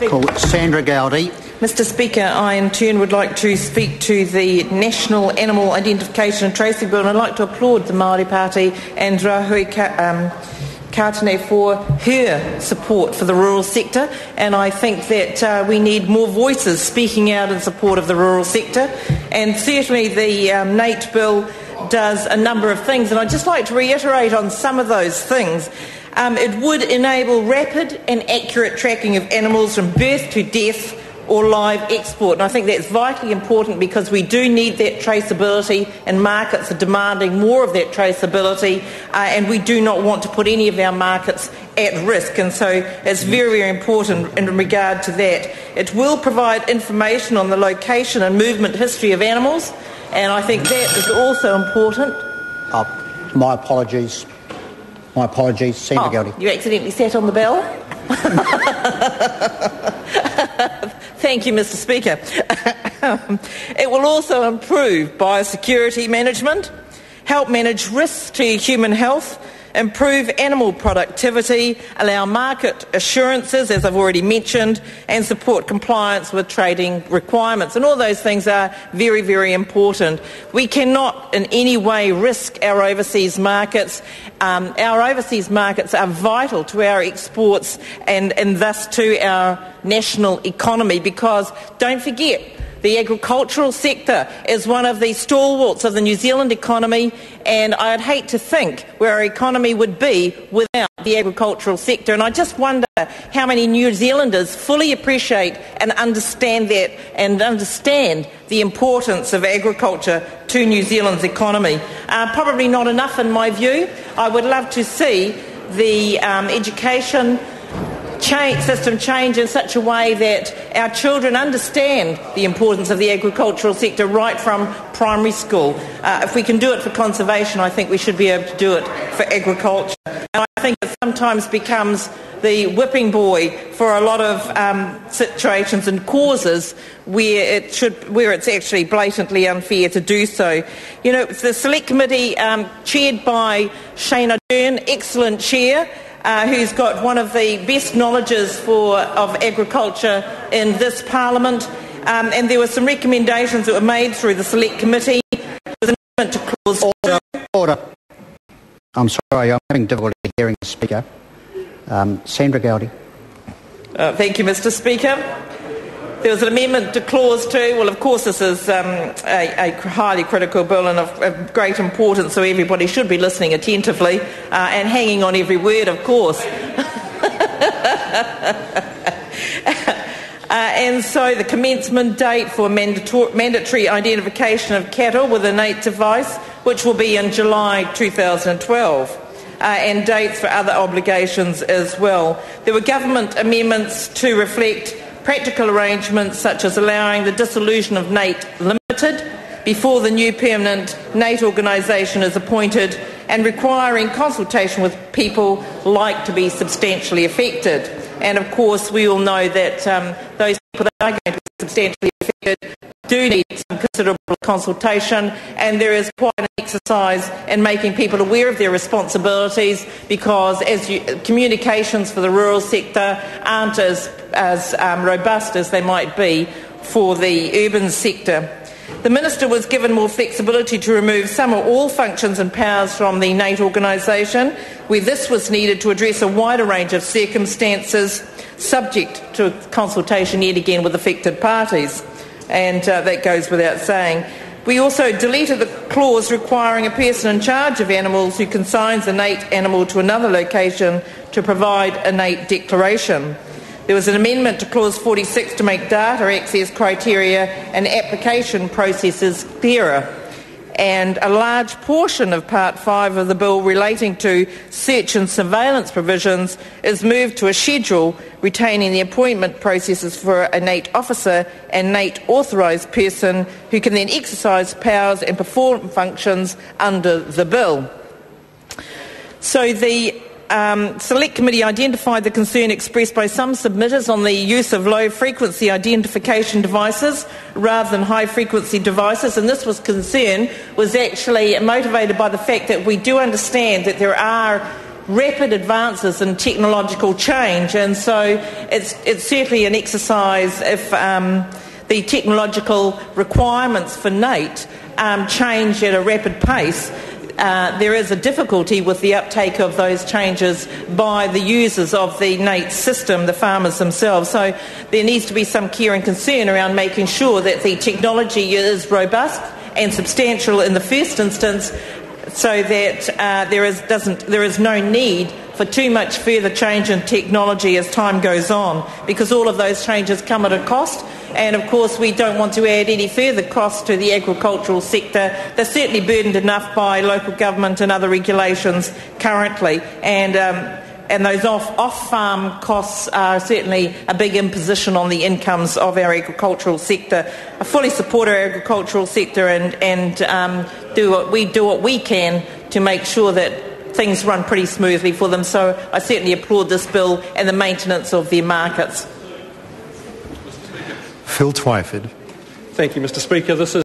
call Sandra Gowdy. Mr Speaker, I in turn would like to speak to the National Animal Identification and Tracing Bill, and I'd like to applaud the Māori Party and Rahui Kātane for her support for the rural sector, and I think that we need more voices speaking out in support of the rural sector, and certainly the NAT bill does a number of things, and I'd just like to reiterate on some of those things. It would enable rapid and accurate tracking of animals from birth to death or live export, and I think that's vitally important because we do need that traceability, and markets are demanding more of that traceability, and we do not want to put any of our markets at risk, and so it's very, very important in regard to that. It will provide information on the location and movement history of animals, and I think that is also important. My apologies. Sandra Gowdy. You accidentally sat on the bell? Thank you, Mr Speaker. It will also improve biosecurity management, help manage risks to human health, improve animal productivity, allow market assurances, as I've already mentioned, and support compliance with trading requirements. And all those things are very, very important. We cannot in any way risk our overseas markets. Our overseas markets are vital to our exports and thus to our national economy, because don't forget, the agricultural sector is one of the stalwarts of the New Zealand economy, and I'd hate to think where our economy would be without the agricultural sector. And I just wonder how many New Zealanders fully appreciate and understand that and understand the importance of agriculture to New Zealand's economy. Probably not enough in my view. I would love to see the education system change in such a way that our children understand the importance of the agricultural sector right from primary school. If we can do it for conservation, I think we should be able to do it for agriculture. And I think it sometimes becomes the whipping boy for a lot of situations and causes where it's actually blatantly unfair to do so. You know, the Select Committee chaired by Shane Dern, excellent chair, who's got one of the best knowledges of agriculture in this Parliament, and there were some recommendations that were made through the Select Committee. There's an amendment to clause 2. Order. I'm sorry, I'm having difficulty hearing the Speaker. Sandra Gowdy. Thank you, Mr Speaker. There was an amendment to clause 2. Well, of course, this is a highly critical bill and of great importance, so everybody should be listening attentively and hanging on every word, of course. And so the commencement date for mandatory identification of cattle with a NAT device, which will be in July 2012. And dates for other obligations as well. There were government amendments to reflect practical arrangements such as allowing the dissolution of NAT Limited before the new permanent NAT organisation is appointed, and requiring consultation with people like to be substantially affected. And of course we all know that those people that are going to be substantially affected do need some considerable consultation, and there is quite an exercise in making people aware of their responsibilities, because communications for the rural sector aren't as robust as they might be for the urban sector. The Minister was given more flexibility to remove some or all functions and powers from the NAT organisation, where this was needed to address a wider range of circumstances, subject to consultation yet again with affected parties. And that goes without saying. We also deleted the clause requiring a person in charge of animals who consigns a NAT animal to another location to provide a NAT declaration. There was an amendment to clause 46 to make data access criteria and application processes clearer. And a large portion of Part 5 of the bill relating to search and surveillance provisions is moved to a schedule retaining the appointment processes for a NAT officer and NAT authorised person who can then exercise powers and perform functions under the bill. So the Select Committee identified the concern expressed by some submitters on the use of low-frequency identification devices rather than high-frequency devices, and this concern was actually motivated by the fact that we do understand that there are rapid advances in technological change, and so it's certainly an exercise if the technological requirements for NAIT change at a rapid pace. There is a difficulty with the uptake of those changes by the users of the NAIT system, the farmers themselves. So there needs to be some care and concern around making sure that the technology is robust and substantial in the first instance, so that there is no need for too much further change in technology as time goes on, because all of those changes come at a cost. And of course we don't want to add any further cost to the agricultural sector. They're certainly burdened enough by local government and other regulations currently, and those off-farm costs are certainly a big imposition on the incomes of our agricultural sector. I fully support our agricultural sector and do what we can to make sure that things run pretty smoothly for them. So I certainly applaud this bill and the maintenance of their markets. Phil Twyford. Thank you, Mr. Speaker. This is